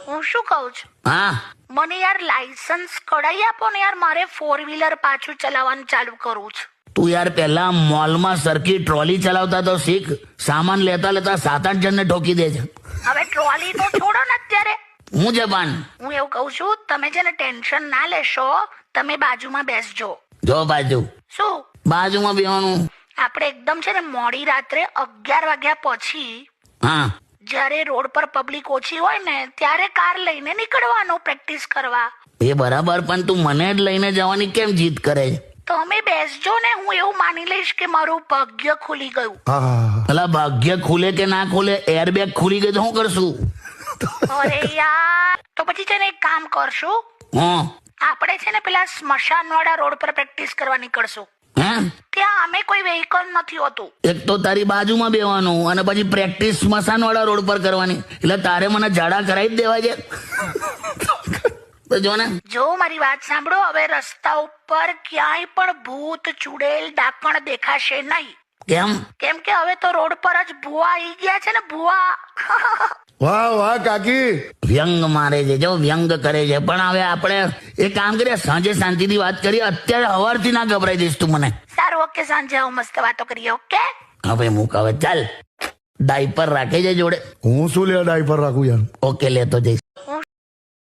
હું શું કહું છું, હા મને યાર લાયસન્સ કઢાઈ આપો ને યાર, મારે 4 વ્હીલર પાછું ચલાવવાનું ચાલુ કરવું છે. તું યાર પહેલા મોલમાં સરખી ટ્રોલી ચલાવતા તો શીખ. સામાન લેતા લેતા 7-8 જણને ઠોકી દે છે. હવે ટ્રોલી નું છોડો ને અત્યારે, હું જપાન. હું એવું કહું છું, તમે છે ને ટેન્શન ના લેશો, તમે બાજુમાં બેસજો. જો બાજુ શું બાજુમાં બેવાનું. આપણે એકદમ છે ને મોડી રાત્રે 11 વાગ્યા પછી, હા જ્યારે રોડ પર પબ્લિક ઓછી હોય ને ત્યારે કાર લઈને નીકળવાનું પ્રેક્ટિસ કરવા. એ બરાબર, પણ તું મને જ લઈને જવાની કેમ જીદ કરે છે? તમે બેસજો ને, હું એવું માની લઈશ કે મારું ભાગ્ય ખુલી ગયું. ભલા ભાગ્ય ખુલે કે ના ખુલે, એરબેગ ખુલી ગઈ તો શું કરશું? અરે યાર, તો પછી છે ને એક કામ કરશું, હા આપણે છે ને પેલા સ્મશાન વાળા રોડ પર પ્રેક્ટિસ કરવા નીકળશું. હે ત્યાં અમે કોઈ વેહિકલ નથી હોતું. એક તો તારી બાજુમાં બેવાનું અને પછી પ્રેક્ટિસ સ્મશાન વાળા રોડ પર કરવાની, એટલે તારે મને ઝાડા કરાવી જ દેવા છે. તો જો ને, જો મારી વાત સાંભળો, હવે રસ્તા ઉપર ક્યાંય પણ ભૂત ચુડેલ ડાકણ દેખાશે નહીં. કેમ? કેમ કે હવે તો રોડ પર જ ભૂવા આવી ગયા છે ને, ભૂવા. વાહ વાહ કાકી, વ્યંગ મારે છે, જો વ્યંગ કરે છે. પણ હવે આપણે એક કામ કરીએ, સાંજે શાંતિથી વાત કરીએ. અત્યારે હવારથી ના ગભરાઈ દઈશ તું મને. સારું, ઓકે, સાંજે આવું, મસ્ત વાતો કરીએ. ઓકે, હવે મૂક, હવે ચાલ. ડાયપર રાખે છે જોડે? હું શું લે ડાયપર રાખું યાર. ઓકે, લેતો જઈશ.